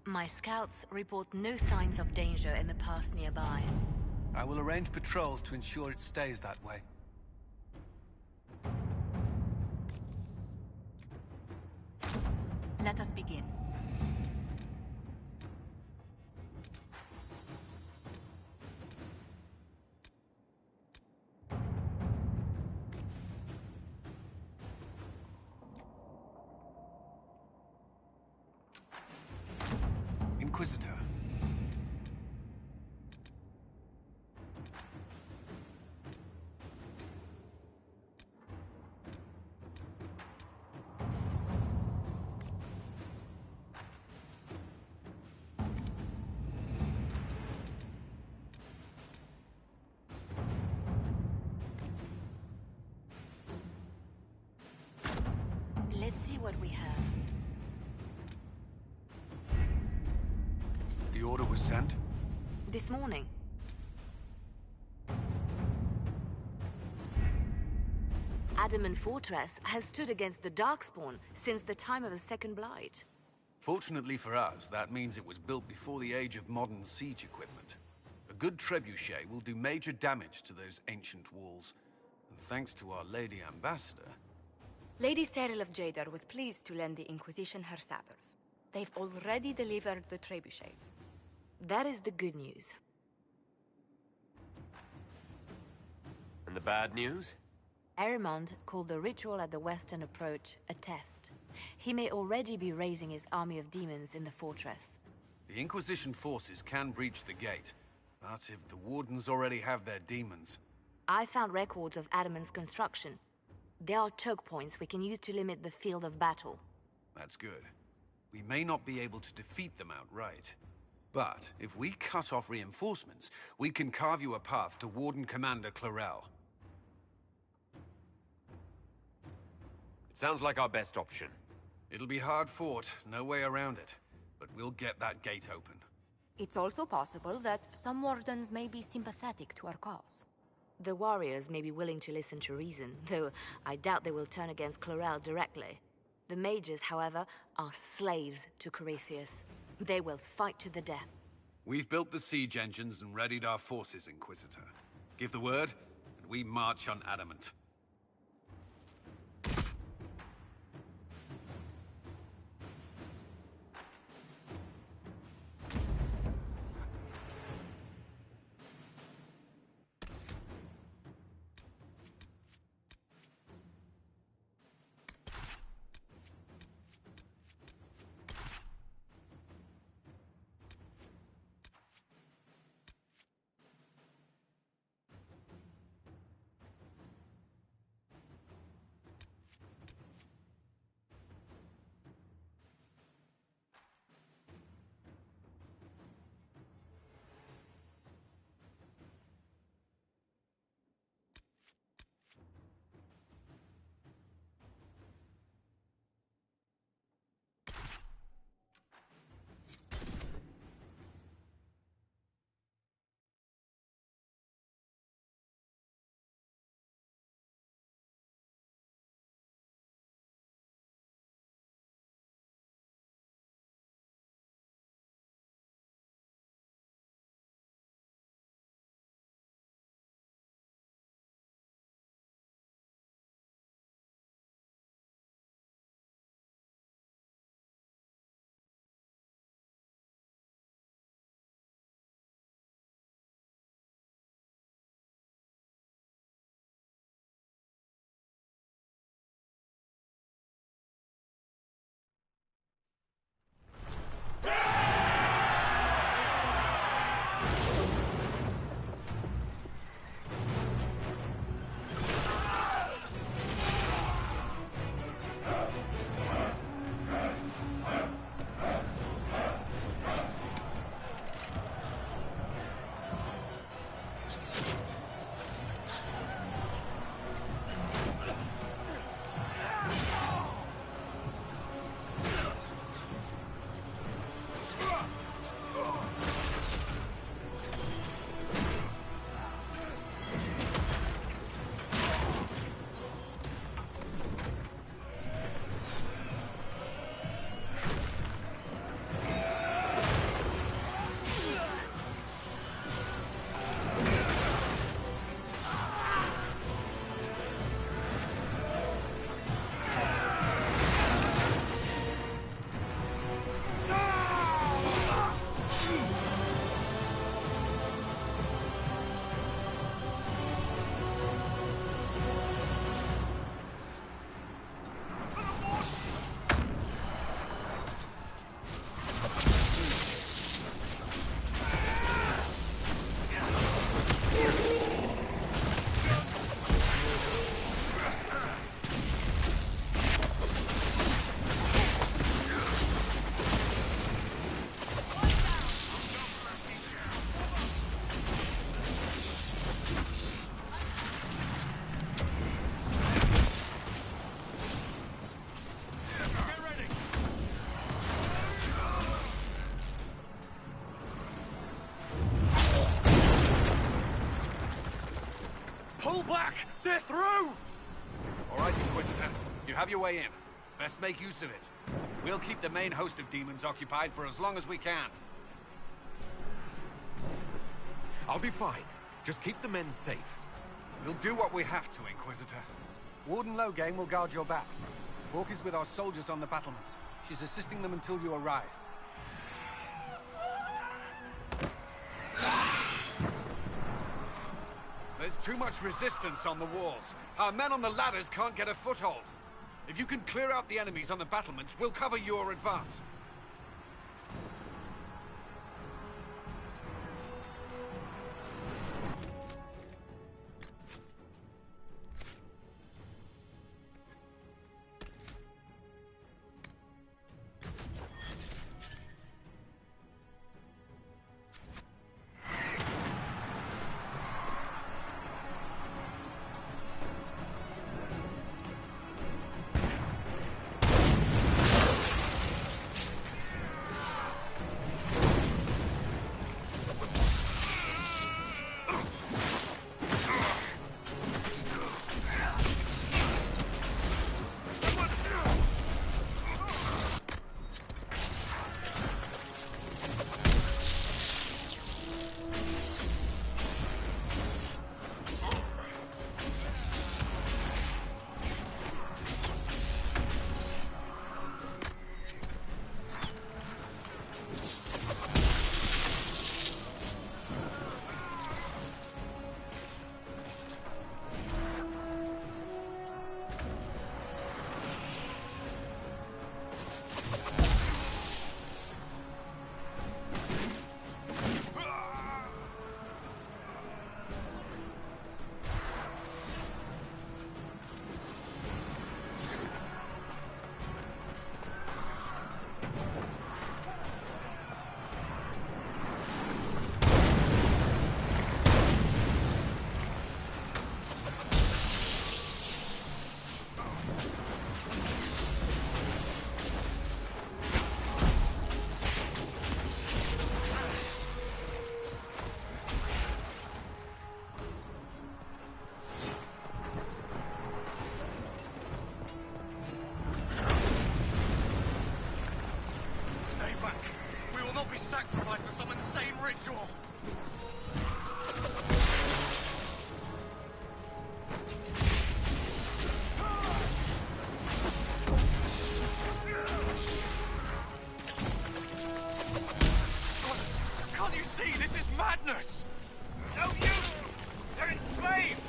My scouts report no signs of danger in the pass nearby. I will arrange patrols to ensure it stays that way. Let us begin. Inquisitor. Let's see what we have. The order was sent? This morning. Adamant Fortress has stood against the Darkspawn since the time of the Second Blight. Fortunately for us, that means it was built before the age of modern siege equipment. A good trebuchet will do major damage to those ancient walls. And thanks to our Lady Ambassador... Lady Cyril of Jadar was pleased to lend the Inquisition her sabers. They've already delivered the trebuchets. That is the good news. And the bad news? Erimond called the ritual at the western approach a test. He may already be raising his army of demons in the fortress. The Inquisition forces can breach the gate, but if the Wardens already have their demons... I found records of Adamant's construction. There are choke points we can use to limit the field of battle. That's good. We may not be able to defeat them outright. But if we cut off reinforcements, we can carve you a path to Warden Commander Clarel. It sounds like our best option. It'll be hard fought, no way around it. But we'll get that gate open. It's also possible that some Wardens may be sympathetic to our cause. The warriors may be willing to listen to reason, though I doubt they will turn against Clarel directly. The mages, however, are slaves to Corypheus. They will fight to the death. We've built the siege engines and readied our forces, Inquisitor. Give the word, and we march on Adamant. Fall back! They're through! All right, Inquisitor. You have your way in. Best make use of it. We'll keep the main host of demons occupied for as long as we can. I'll be fine. Just keep the men safe. We'll do what we have to, Inquisitor. Warden Loghain will guard your back. Hawk is with our soldiers on the battlements. She's assisting them until you arrive. There's too much resistance on the walls. Our men on the ladders can't get a foothold. If you can clear out the enemies on the battlements, we'll cover your advance. Sacrifice for some insane ritual! Can't you see? This is madness! No use! They're enslaved!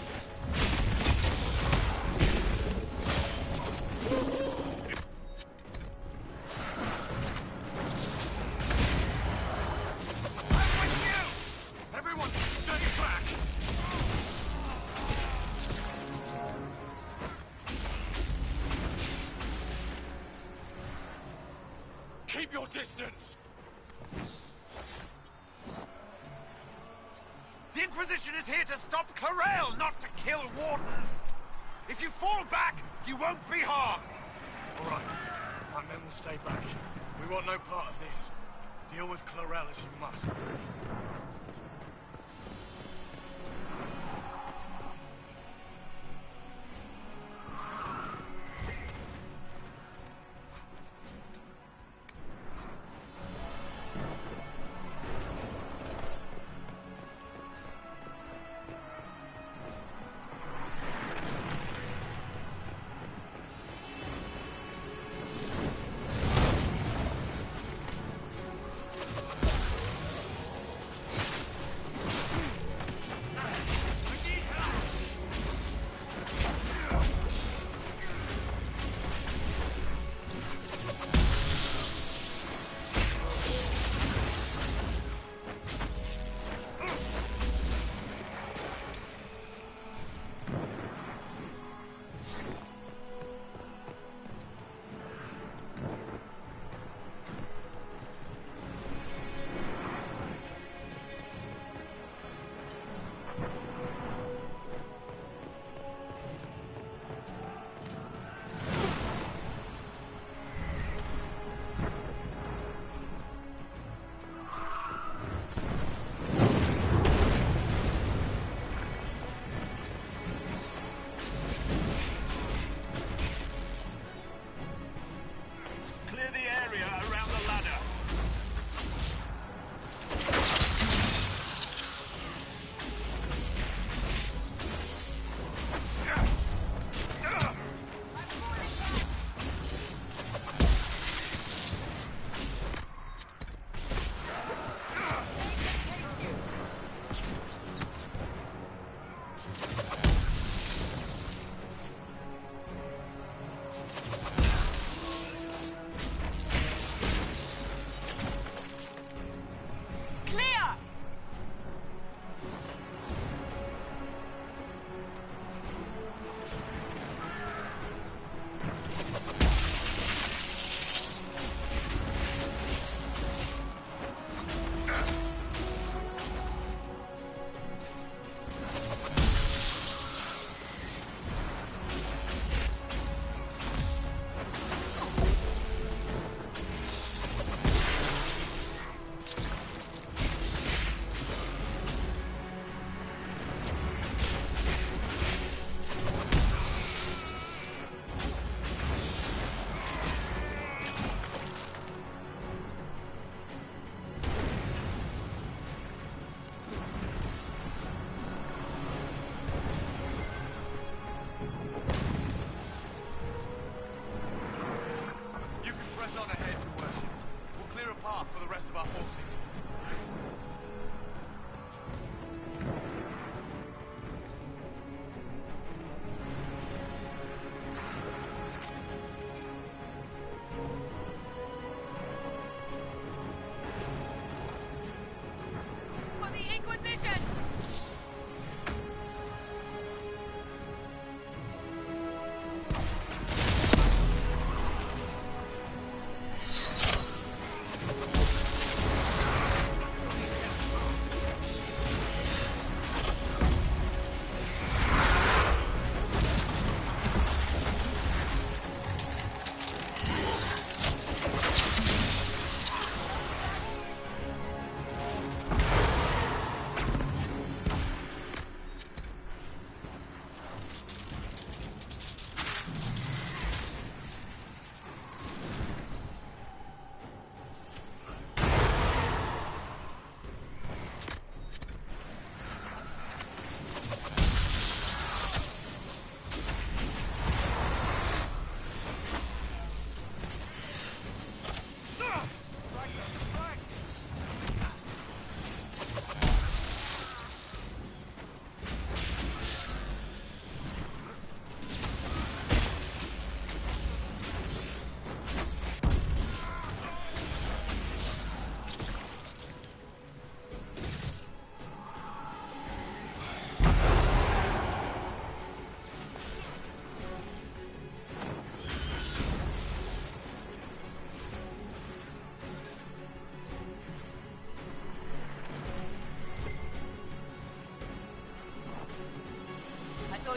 Keep your distance! The Inquisition is here to stop Clarel, not to kill wardens! If you fall back, you won't be harmed! All right. My men will stay back. We want no part of this. Deal with Clarel as you must.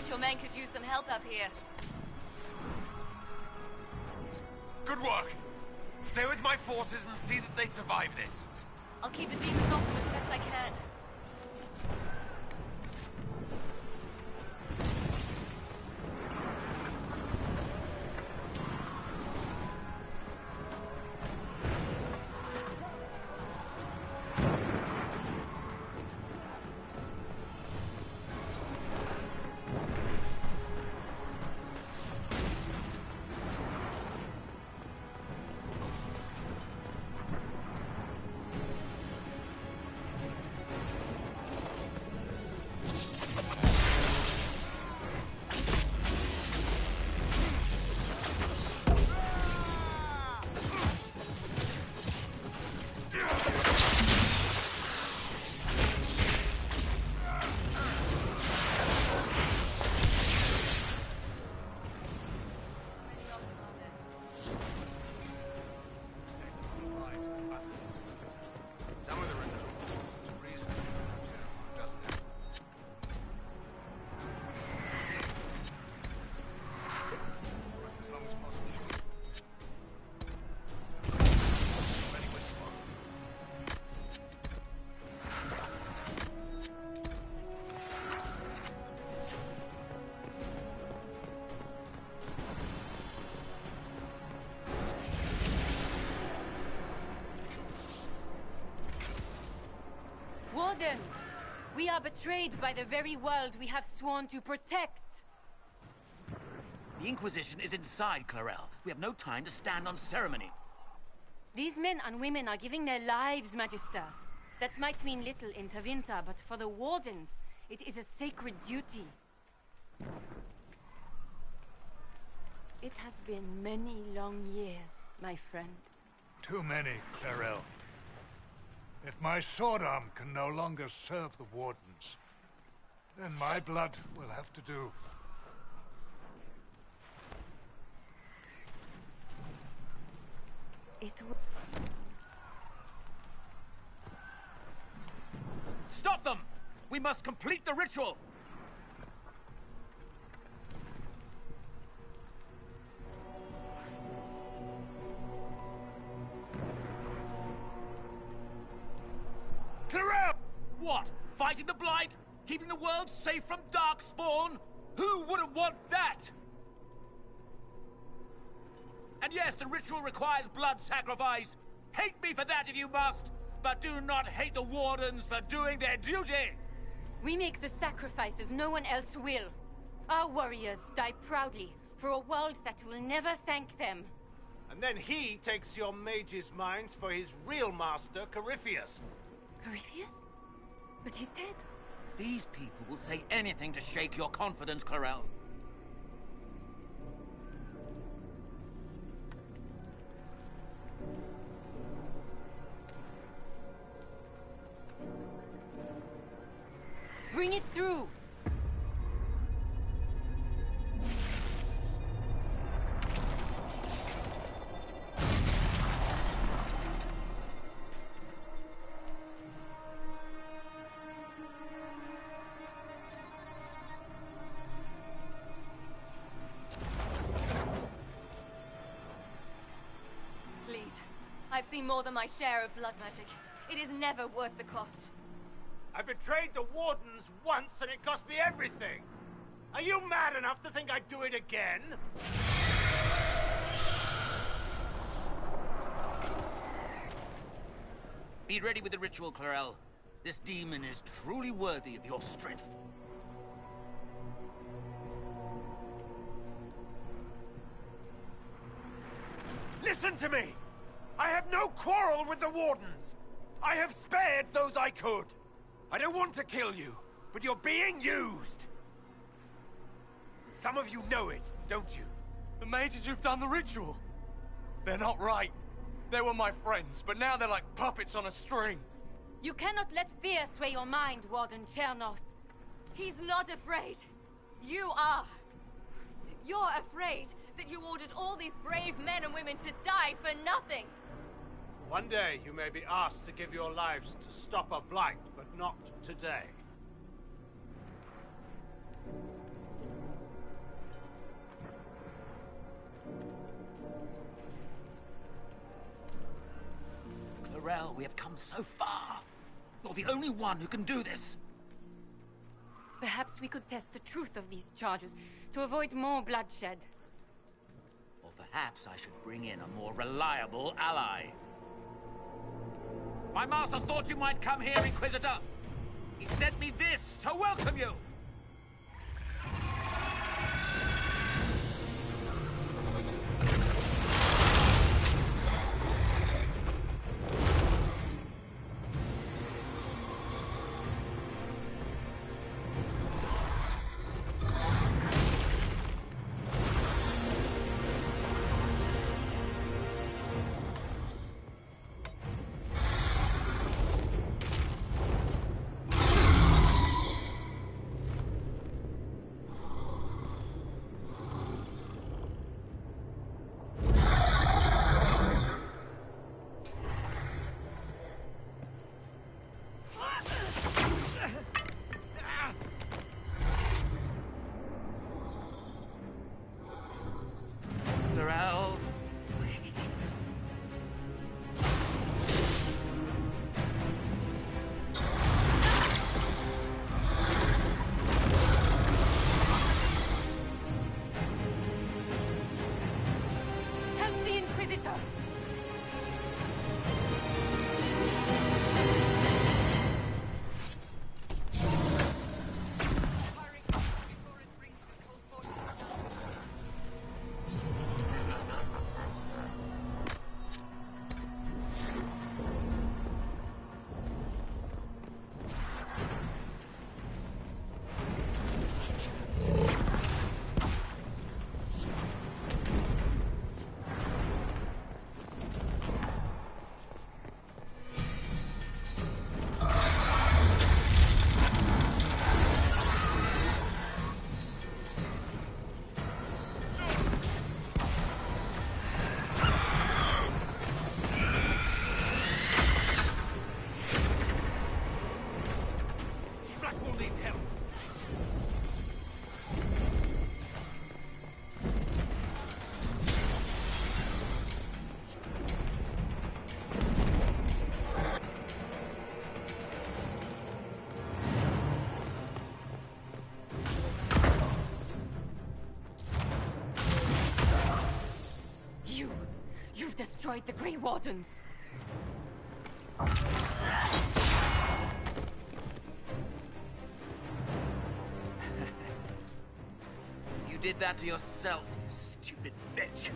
thought your men could use some help up here. Good work. Stay with my forces and see that they survive this. I'll keep the demons off them as best I can. Wardens! We are betrayed by the very world we have sworn to protect. The Inquisition is inside Clarel. We have no time to stand on ceremony. These men and women are giving their lives, Magister. That might mean little in Tevinter, but for the Wardens, it is a sacred duty. It has been many long years, my friend. Too many, Clarel. If my sword arm can no longer serve the Wardens, then my blood will have to do. It will... Stop them! We must complete the ritual! Clarel! What? Fighting the Blight? Keeping the world safe from Darkspawn? Who wouldn't want that? And yes, the ritual requires blood sacrifice. Hate me for that if you must, but do not hate the Wardens for doing their duty! We make the sacrifices no one else will. Our warriors die proudly for a world that will never thank them. And then he takes your mages' minds for his real master, Corypheus. Corypheus? But he's dead. These people will say anything to shake your confidence, Clarel. Bring it through! Please. I've seen more than my share of blood magic. It is never worth the cost. I betrayed the Wardens once and it cost me everything. Are you mad enough to think I'd do it again? Be ready with the ritual, Clarel. This demon is truly worthy of your strength. Listen to me! I have no quarrel with the Wardens! I have spared those I could! I don't want to kill you, but you're being used! Some of you know it, don't you? The mages who've done the ritual. They're not right. They were my friends, but now they're like puppets on a string. You cannot let fear sway your mind, Warden Chernoff. He's not afraid. You are. You're afraid that you ordered all these brave men and women to die for nothing. One day you may be asked to give your lives to stop a blight, but not today. Clarel, we have come so far. You're the only one who can do this. Perhaps we could test the truth of these charges to avoid more bloodshed. Or perhaps I should bring in a more reliable ally. My master thought you might come here, Inquisitor. He sent me this to welcome you. Clarel, breathe. Help the Inquisitor! Blackwall needs help. You've destroyed the Grey Wardens! You did that to yourself, you stupid bitch.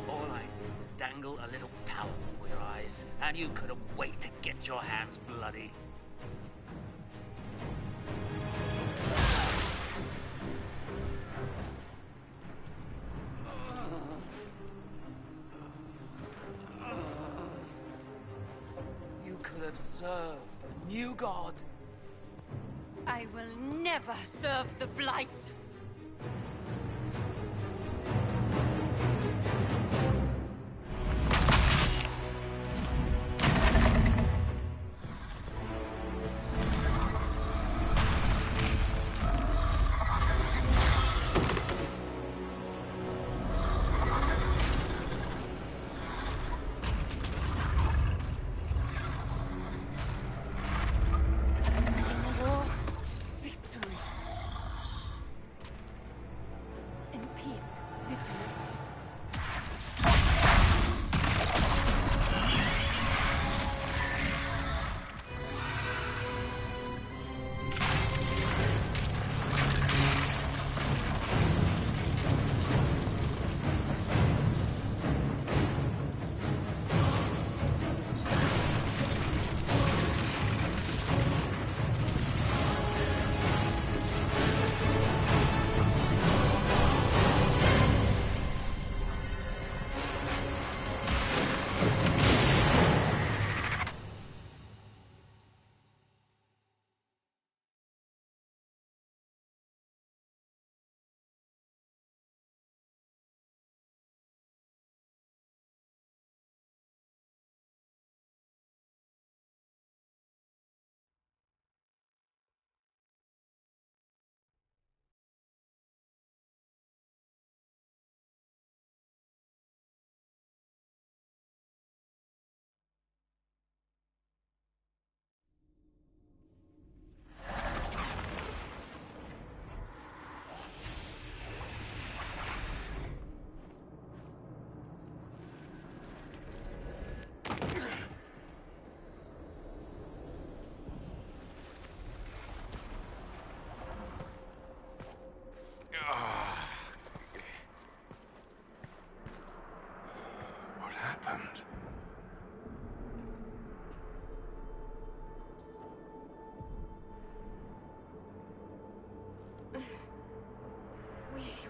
All I did was dangle a little power before your eyes, and you couldn't wait to get your hands bloody. You could have served a new god. I will never serve the Blight!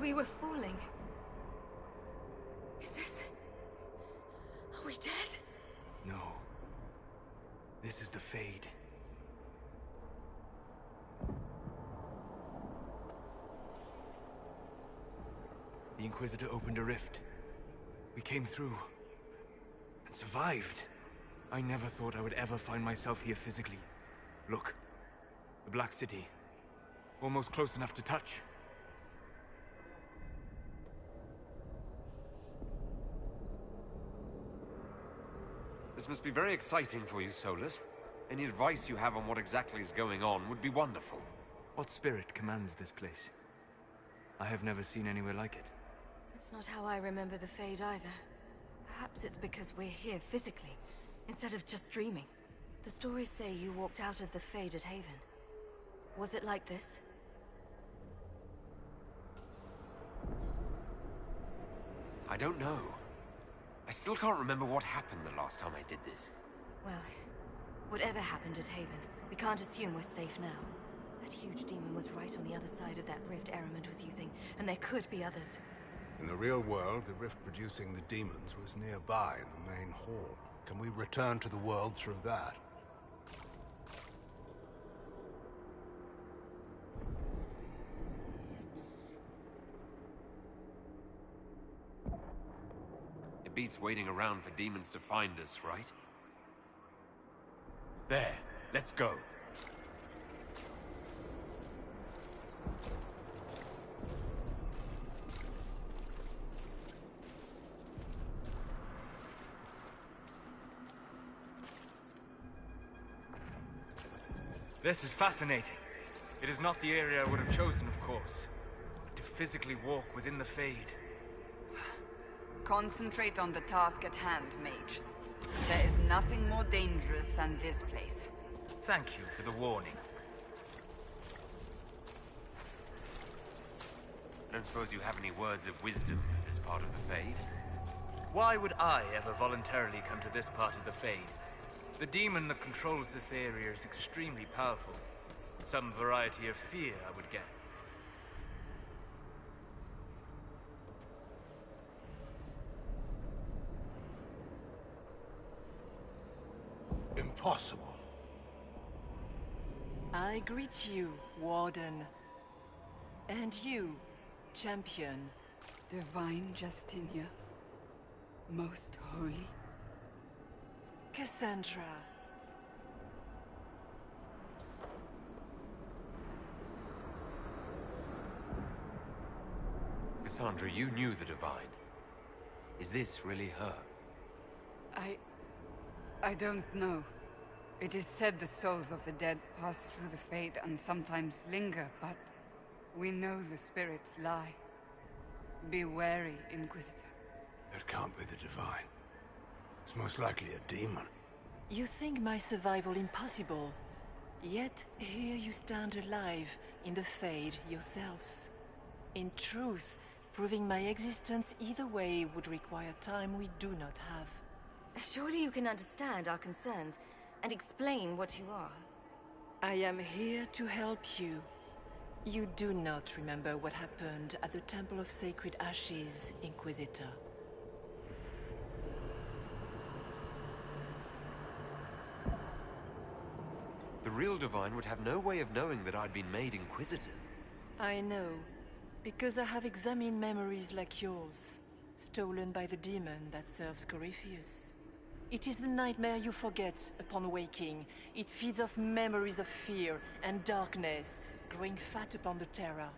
we were falling. Is this... Are we dead? No. This is the Fade. The Inquisitor opened a rift. We came through. And survived. I never thought I would ever find myself here physically. Look. The Black City. Almost close enough to touch. This must be very exciting for you, Solus. Any advice you have on what exactly is going on would be wonderful. What spirit commands this place? I have never seen anywhere like it. It's not how I remember the Fade either. Perhaps it's because we're here physically, instead of just dreaming. The stories say you walked out of the Fade at Haven. Was it like this? I don't know. I still can't remember what happened the last time I did this. Well, whatever happened at Haven, we can't assume we're safe now. That huge demon was right on the other side of that rift Eramond was using, and there could be others. In the real world, the rift producing the demons was nearby in the main hall. Can we return to the world through that? It beats waiting around for demons to find us, right? There, let's go. This is fascinating. It is not the area I would have chosen, of course. But to physically walk within the Fade. Concentrate on the task at hand, Mage. There is nothing more dangerous than this place. Thank you for the warning. I don't suppose you have any words of wisdom for this part of the Fade? Why would I ever voluntarily come to this part of the Fade? The demon that controls this area is extremely powerful. Some variety of fear, I would guess. Impossible. I greet you, Warden. And you, Champion. Divine Justinia. Most holy. Cassandra. Cassandra, you knew the Divine. Is this really her? I don't know. It is said the souls of the dead pass through the Fade and sometimes linger, but we know the spirits lie. Be wary, Inquisitor. That can't be the Divine. It's most likely a demon. You think my survival impossible, yet here you stand alive in the Fade yourselves. In truth, proving my existence either way would require time we do not have. Surely you can understand our concerns and explain what you are. I am here to help you. You do not remember what happened at the Temple of Sacred Ashes, Inquisitor. The real Divine would have no way of knowing that I'd been made Inquisitor. I know, because I have examined memories like yours, stolen by the demon that serves Corypheus. It is the nightmare you forget upon waking. It feeds off memories of fear and darkness, growing fat upon the terror.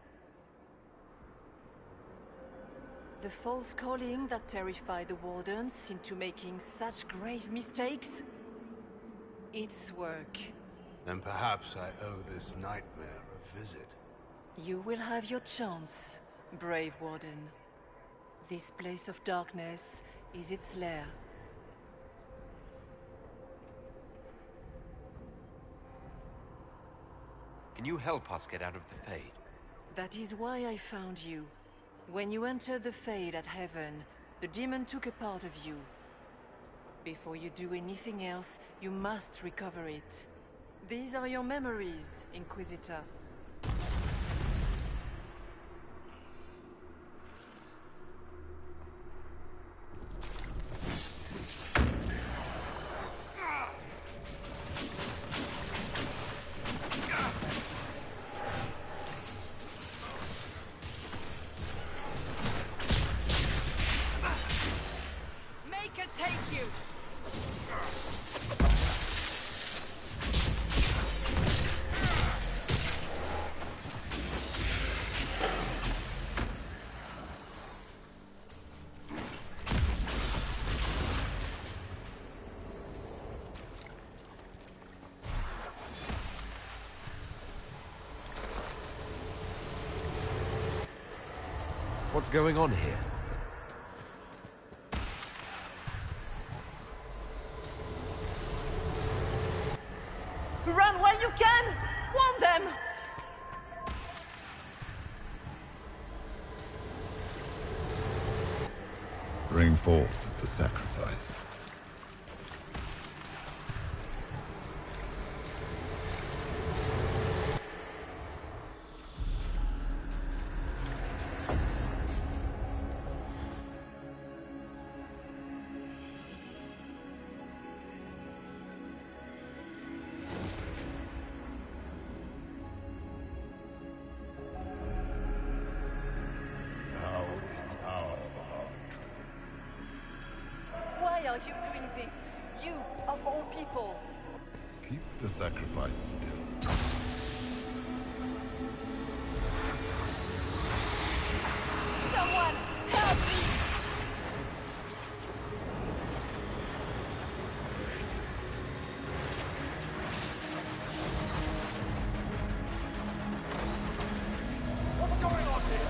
The false calling that terrified the Wardens into making such grave mistakes? Its work. Then perhaps I owe this nightmare a visit. You will have your chance, brave Warden. This place of darkness is its lair. Can you help us get out of the Fade? That is why I found you. When you entered the Fade at Heaven, the demon took a part of you. Before you do anything else, you must recover it. These are your memories, Inquisitor. What's going on here? Run while you can! Warn them! Bring forth the sacrifice. Why are you doing this? You, of all people. Keep the sacrifice still. Someone, help me! What's going on here?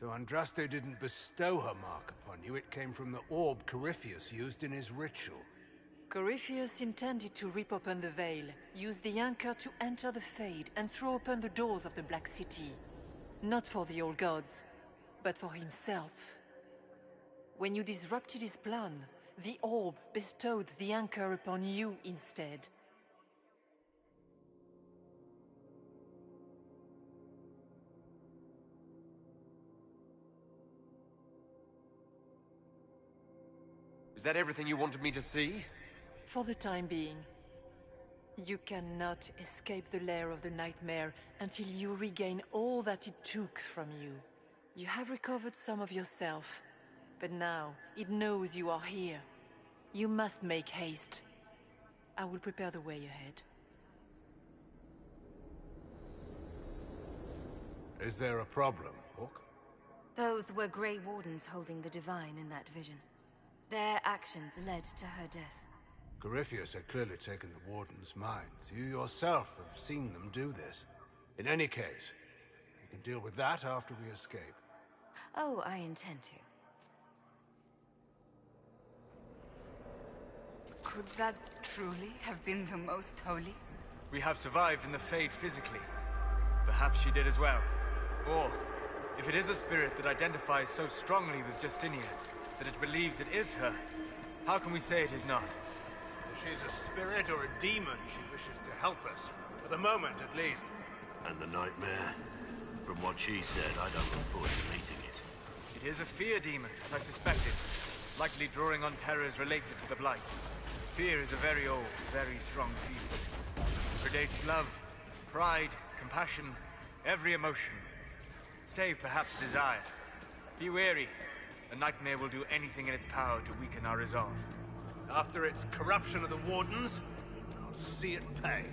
So Andraste didn't bestow her mark upon you. It came from the orb Corypheus used in his ritual. Corypheus intended to rip open the veil, use the anchor to enter the Fade, and throw open the doors of the Black City. Not for the old gods, but for himself. When you disrupted his plan, the orb bestowed the anchor upon you instead. Is that everything you wanted me to see? For the time being. You cannot escape the lair of the nightmare until you regain all that it took from you. You have recovered some of yourself, but now it knows you are here. You must make haste. I will prepare the way ahead. Is there a problem, Hawk? Those were Grey Wardens holding the Divine in that vision. Their actions led to her death. Corypheus had clearly taken the Warden's minds. You yourself have seen them do this. In any case, we can deal with that after we escape. Oh, I intend to. Could that truly have been the most holy? We have survived in the Fade physically. Perhaps she did as well. Or, if it is a spirit that identifies so strongly with Justinia, that it believes it is her, how can we say it is not? If she's a spirit or a demon, she wishes to help us. For the moment, at least. And the nightmare? From what she said, I don't look forward to meeting it. It is a fear demon, as I suspected, likely drawing on terrors related to the Blight. Fear is a very old, very strong feeling. It predates love, pride, compassion, every emotion. Save perhaps desire. Be wary. The nightmare will do anything in its power to weaken our resolve. After its corruption of the Wardens, I'll see it pay.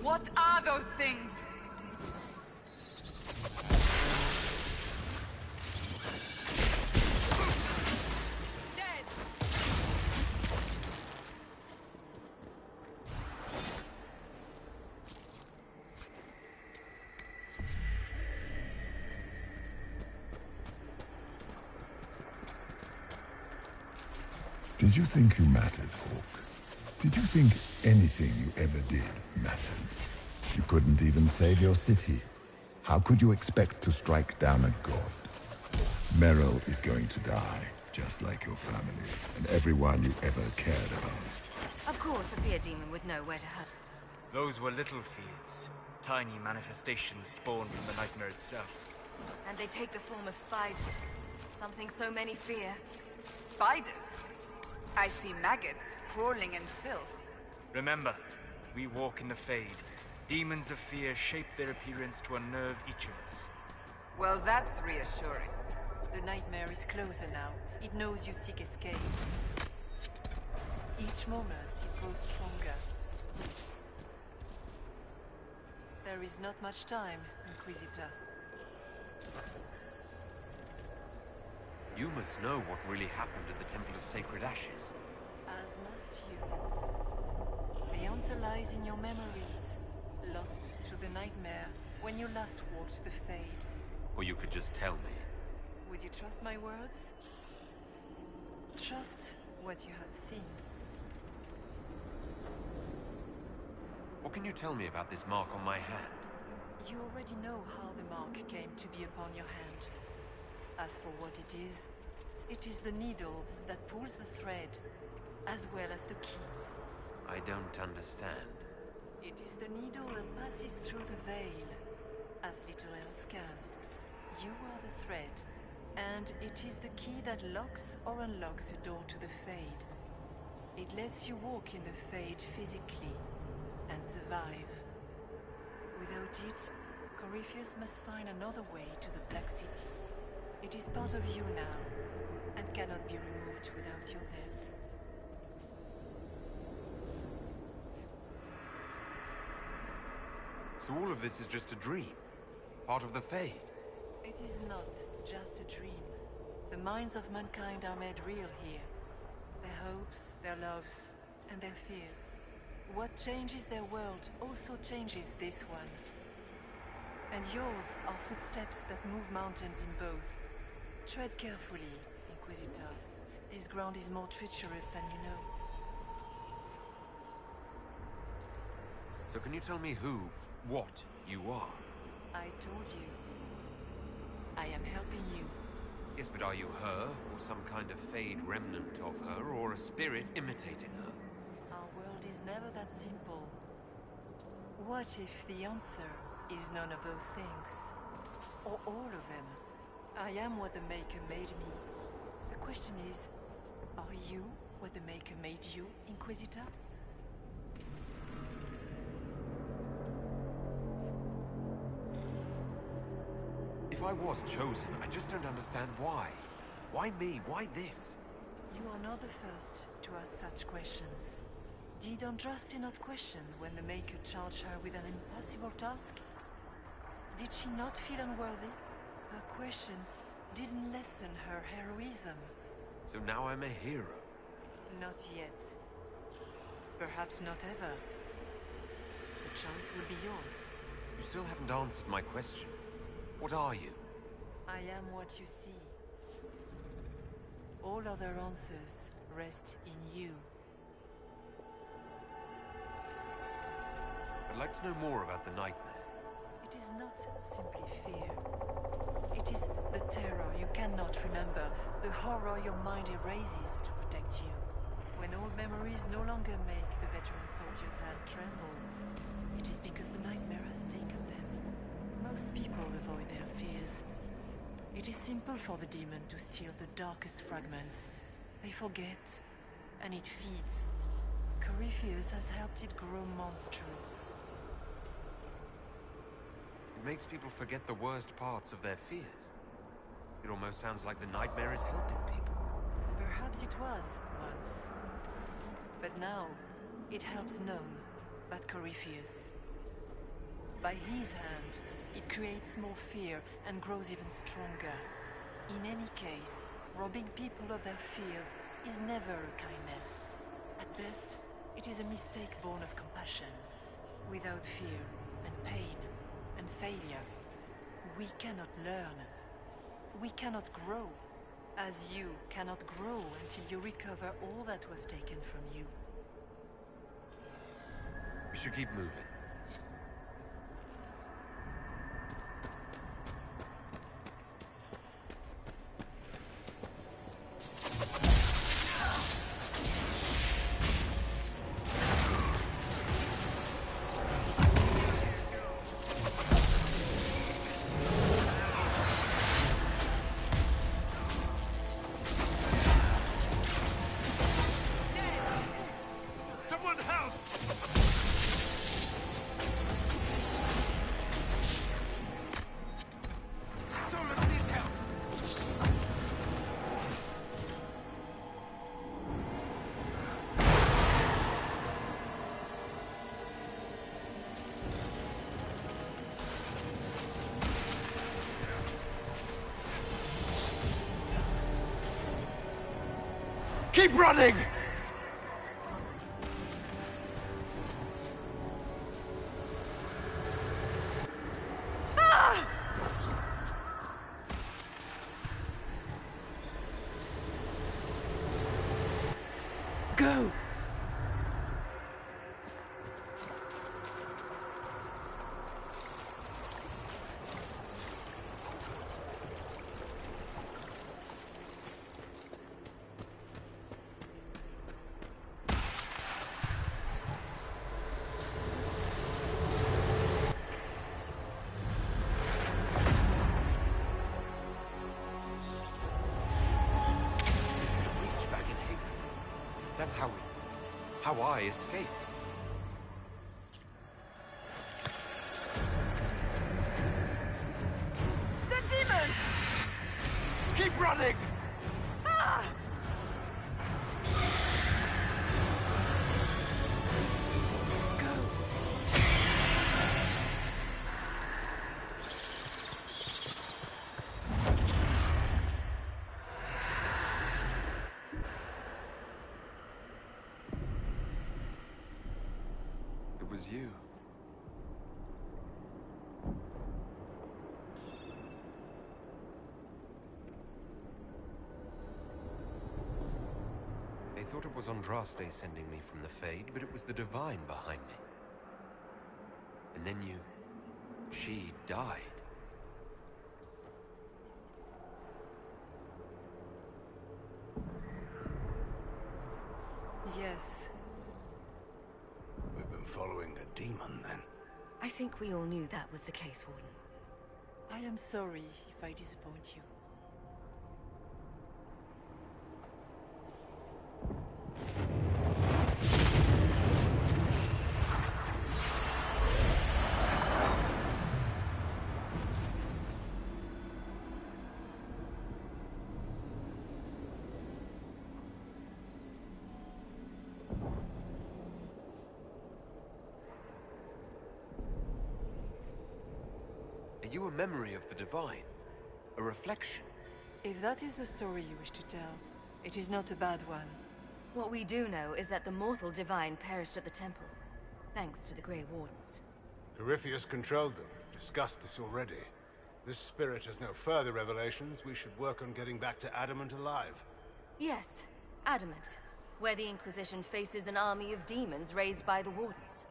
What are those things? Dead! Did you think you mattered, Hawk? Did you think anything you ever did mattered? You couldn't even save your city. How could you expect to strike down a god? Meryl is going to die, just like your family, and everyone you ever cared about. Of course, a fear demon would know where to hurt. Those were little fears. Tiny manifestations spawned from the nightmare itself. And they take the form of spiders. Something so many fear. Spiders? I see maggots crawling in filth. Remember, we walk in the Fade. Demons of fear shape their appearance to unnerve each of us. Well, that's reassuring. The nightmare is closer now. It knows you seek escape. Each moment, it grows stronger. There is not much time, Inquisitor. You must know what really happened at the Temple of Sacred Ashes. As must you. The answer lies in your memories, lost to the nightmare when you last walked the Fade. Or you could just tell me. Would you trust my words? Trust what you have seen. What can you tell me about this mark on my hand? You already know how the mark came to be upon your hand. As for what it is the needle that pulls the thread, as well as the key. I don't understand. It is the needle that passes through the veil, as little else can. You are the thread, and it is the key that locks or unlocks a door to the Fade. It lets you walk in the Fade physically, and survive. Without it, Corypheus must find another way to the Black City. It is part of you now, and cannot be removed without your death. So all of this is just a dream? Part of the Fade? It is not just a dream. The minds of mankind are made real here. Their hopes, their loves, and their fears. What changes their world also changes this one. And yours are footsteps that move mountains in both. Tread carefully, Inquisitor. This ground is more treacherous than you know. So can you tell me what you are? I told you. I am helping you. Yes, but are you her, or some kind of Fade remnant of her, or a spirit imitating her? Our world is never that simple. What if the answer is none of those things? Or all of them? I am what the Maker made me. The question is, are you what the Maker made you, Inquisitor? If I was chosen, I just don't understand why. Why me? Why this? You are not the first to ask such questions. Did Andraste not question when the Maker charged her with an impossible task? Did she not feel unworthy? Her questions didn't lessen her heroism. So now I'm a hero? Not yet. Perhaps not ever. The choice will be yours. You still haven't answered my question. What are you? I am what you see. All other answers rest in you. I'd like to know more about the nightmare. It is not simply fear. It is the terror you cannot remember, the horror your mind erases to protect you. When old memories no longer make the veteran soldier's hand tremble, it is because the nightmare has taken them. Most people avoid their fears. It is simple for the demon to steal the darkest fragments. They forget, and it feeds. Corypheus has helped it grow monstrous. It makes people forget the worst parts of their fears. It almost sounds like the nightmare is helping people. Perhaps it was, once. But now, it helps none but Corypheus. By his hand, it creates more fear and grows even stronger. In any case, robbing people of their fears is never a kindness. At best, it is a mistake born of compassion. Without fear and pain and failure, we cannot learn. We cannot grow. as you cannot grow until you recover all that was taken from you. We should keep moving. Keep running! Go! That's how I escaped. The demon! Keep running! Ah! It was you. They thought it was Andraste sending me from the Fade, but it was the Divine behind me. And then she died. Yes. We've been following a demon, then. I think we all knew that was the case, Warden. I am sorry if I disappoint you. Are you a memory of the Divine? A reflection? If that is the story you wish to tell, it is not a bad one. What we do know is that the mortal Divine perished at the temple, thanks to the Grey Wardens. Corypheus controlled them. We've discussed this already. This spirit has no further revelations. We should work on getting back to Adamant alive. Yes, Adamant, where the Inquisition faces an army of demons raised by the Wardens.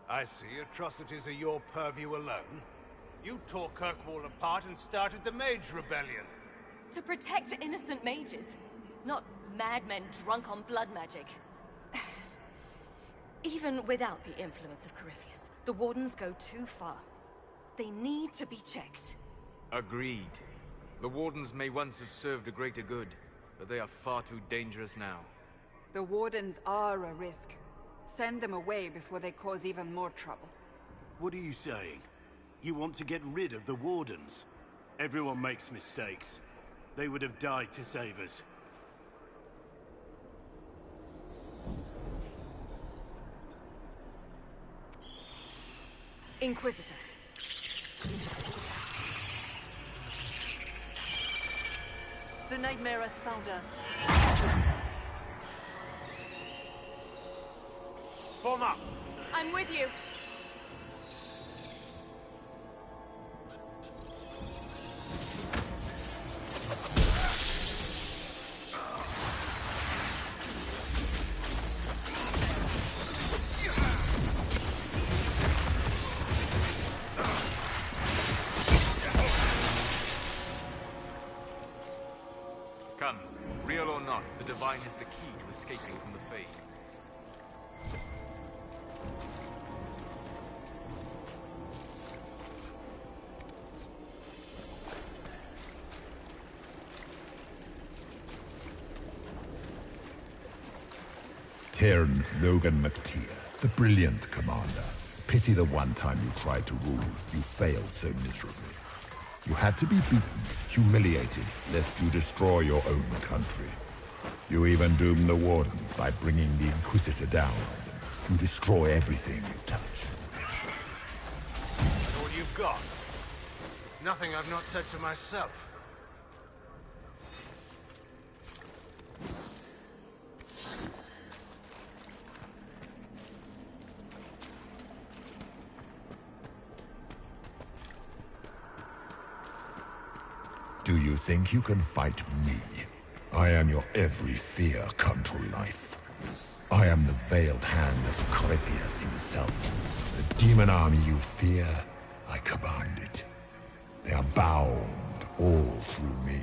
I see. Atrocities are your purview alone. You tore Kirkwall apart and started the Mage Rebellion. To protect innocent mages, not madmen drunk on blood magic. Even without the influence of Corypheus, the Wardens go too far. They need to be checked. Agreed. The Wardens may once have served a greater good, but they are far too dangerous now. The Wardens are a risk. Send them away before they cause even more trouble. What are you saying? You want to get rid of the Wardens? Everyone makes mistakes. They would have died to save us. Inquisitor. The nightmare has found us. Form up! I'm with you. not, the Divine is the key to escaping from the Fade. Cairn Logan McTeer, the brilliant commander. Pity the one time you tried to rule, you failed so miserably. You had to be beaten, humiliated, lest you destroy your own country. You even doomed the Wardens by bringing the Inquisitor down on them. You destroy everything you touch. That's all you've got? It's nothing I've not said to myself. Do you think you can fight me? I am your every fear come to life. I am the veiled hand of Corypheus himself. The demon army you fear, I command it. They are bound all through me.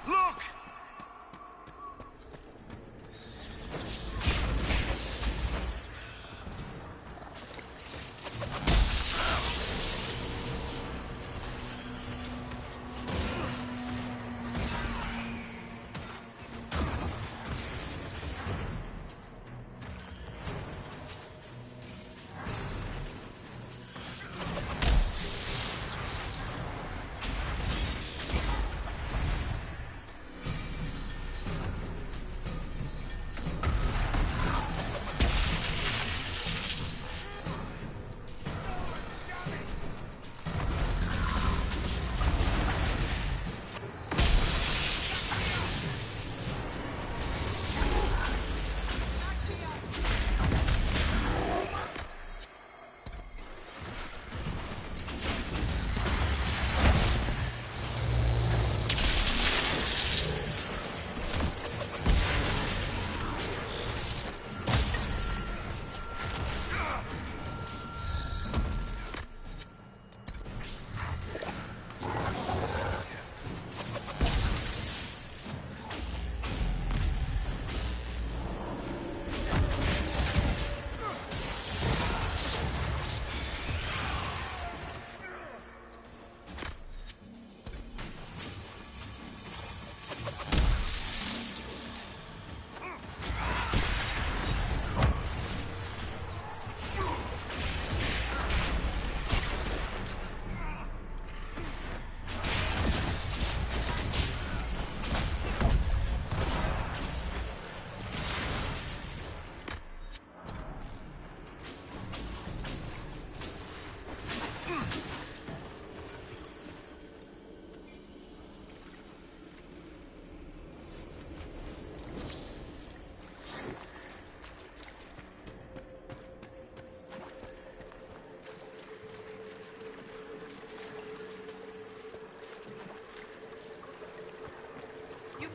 Look!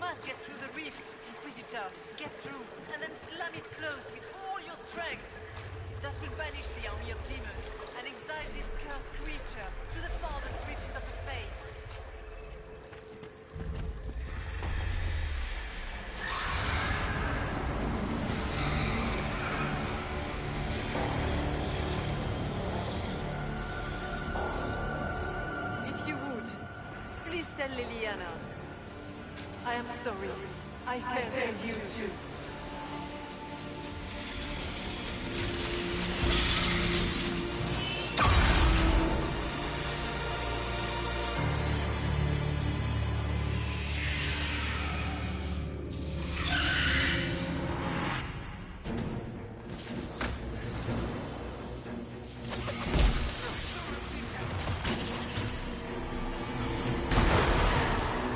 must get through the rift, Inquisitor. Get through, and then slam it closed with all your strength. That will banish the army of demons, and exile this cursed creature to the farthest reaches of the Fate. Liliana. I am sorry. I failed to use you.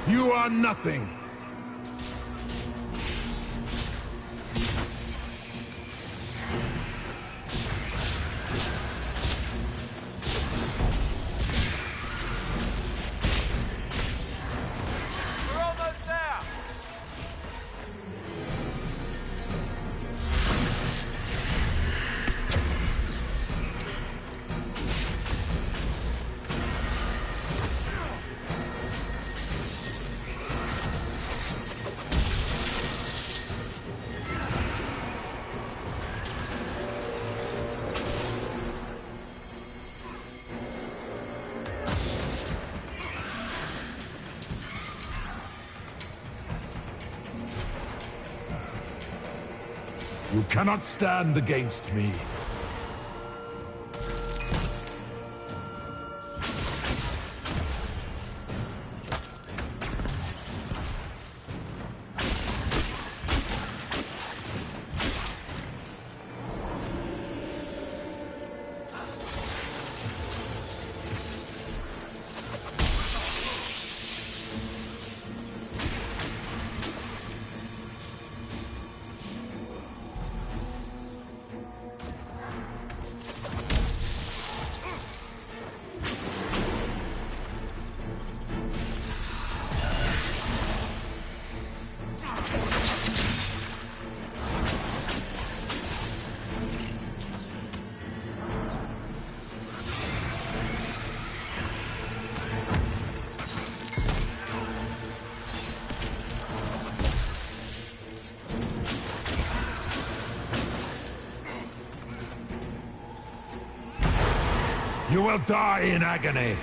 You are nothing! We're almost there! You cannot stand against me. You will die in agony.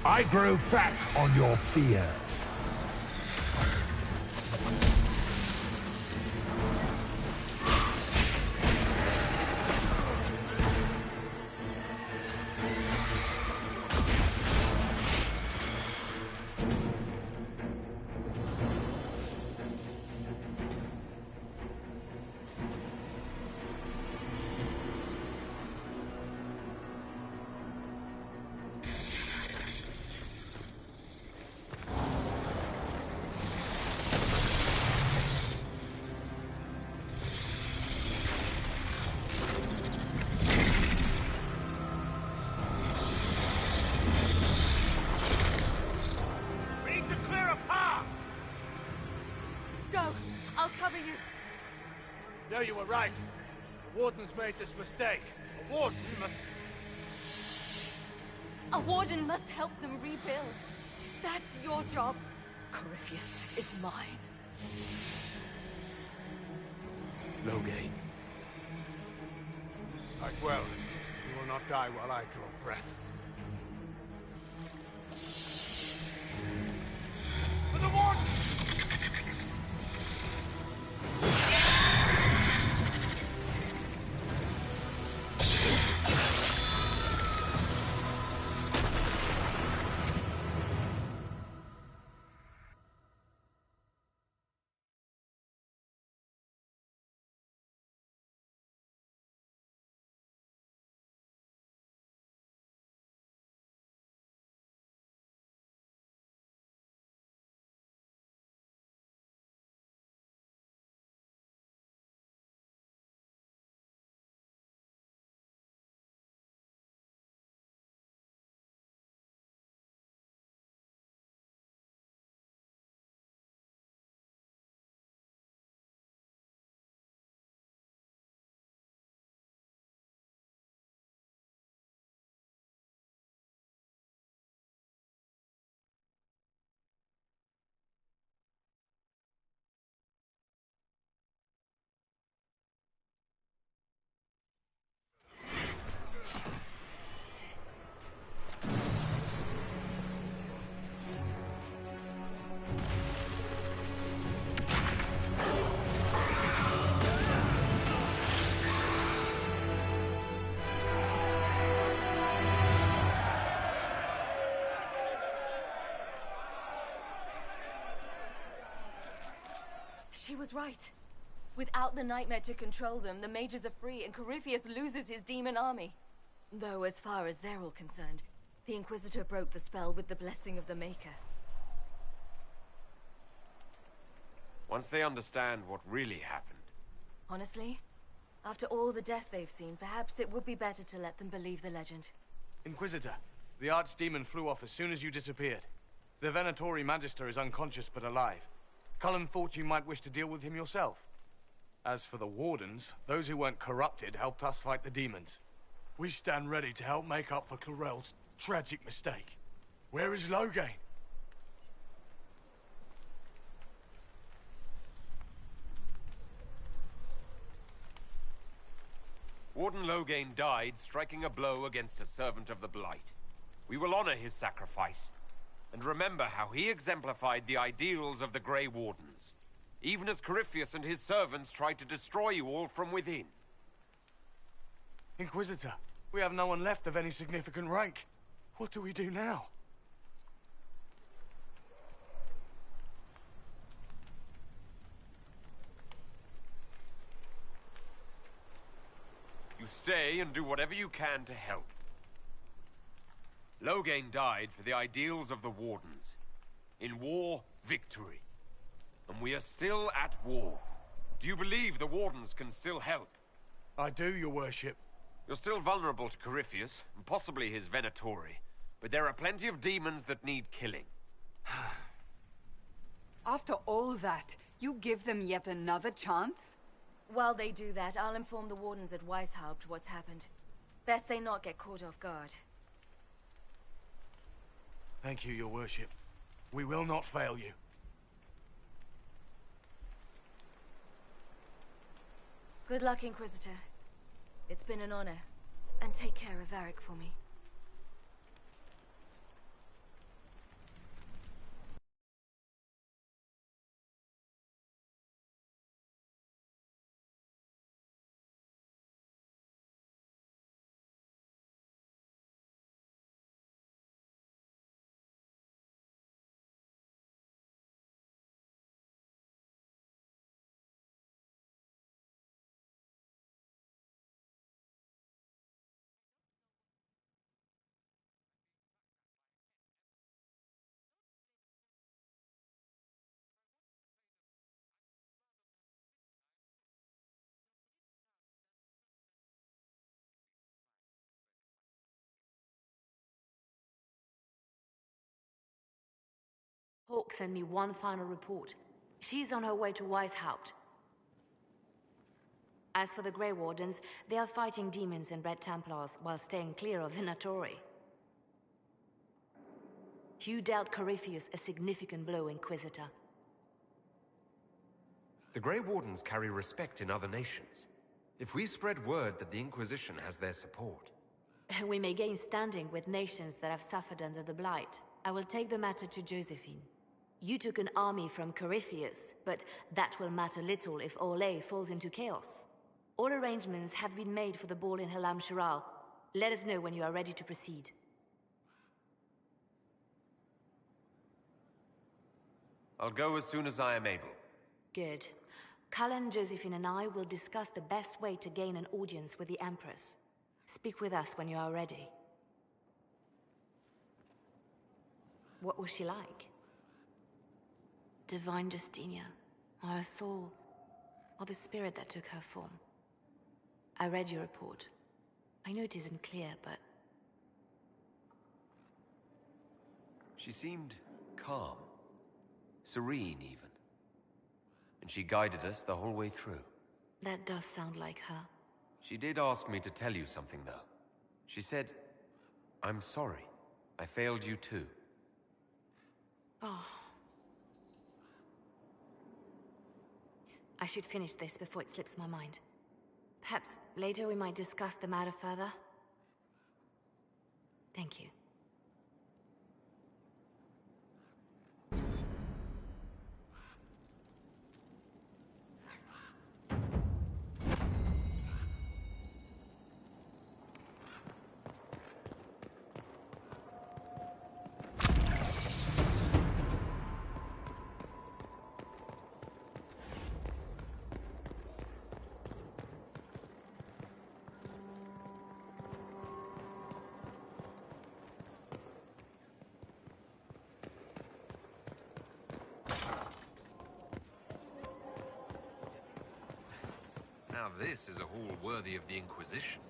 I grow fat on your fear. No, you were right. The Warden's made this mistake. A Warden must... A warden must help them rebuild. That's your job. Corypheus is mine. Loghain. Fight well. You will not die while I draw breath. For the warden! She was right. Without the nightmare to control them, the mages are free and Corypheus loses his demon army. Though as far as they're all concerned, the Inquisitor broke the spell with the blessing of the Maker. Once they understand what really happened. Honestly, after all the death they've seen, perhaps it would be better to let them believe the legend. Inquisitor, the archdemon flew off as soon as you disappeared. The Venatori Magister is unconscious but alive. Cullen thought you might wish to deal with him yourself. As for the Wardens, those who weren't corrupted helped us fight the demons. We stand ready to help make up for Clarel's tragic mistake. Where is Loghain? Warden Loghain died striking a blow against a servant of the Blight. We will honor his sacrifice, and remember how he exemplified the ideals of the Grey Wardens, even as Corypheus and his servants tried to destroy you all from within. Inquisitor, we have no one left of any significant rank. What do we do now? You stay and do whatever you can to help. Loghain died for the ideals of the Wardens. In war, victory. And we are still at war. Do you believe the Wardens can still help? I do, your worship. You're still vulnerable to Corypheus, and possibly his Venatori. But there are plenty of demons that need killing. After all that, you give them yet another chance? While they do that, I'll inform the Wardens at Weishaupt what's happened. Best they not get caught off guard. Thank you, your worship. We will not fail you. Good luck, Inquisitor. It's been an honor. And take care of Varric for me. Hawk sent me one final report. She's on her way to Weishaupt. As for the Grey Wardens, they are fighting demons and Red Templars while staying clear of Venatori. You dealt Corypheus a significant blow, Inquisitor. The Grey Wardens carry respect in other nations. If we spread word that the Inquisition has their support... We may gain standing with nations that have suffered under the Blight. I will take the matter to Josephine. You took an army from Corypheus, but that will matter little if Orlais falls into chaos. All arrangements have been made for the ball in Halam Shiral. Let us know when you are ready to proceed. I'll go as soon as I am able. Good. Cullen, Josephine and I will discuss the best way to gain an audience with the Empress. Speak with us when you are ready. What was she like? Divine Justinia, or her soul, or the spirit that took her form. I read your report. I know it isn't clear, but... She seemed calm. Serene, even. And she guided us the whole way through. That does sound like her. She did ask me to tell you something, though. She said, "I'm sorry. I failed you too." Oh. I should finish this before it slips my mind. Perhaps later we might discuss the matter further. Thank you. Now this is a hall worthy of the Inquisition.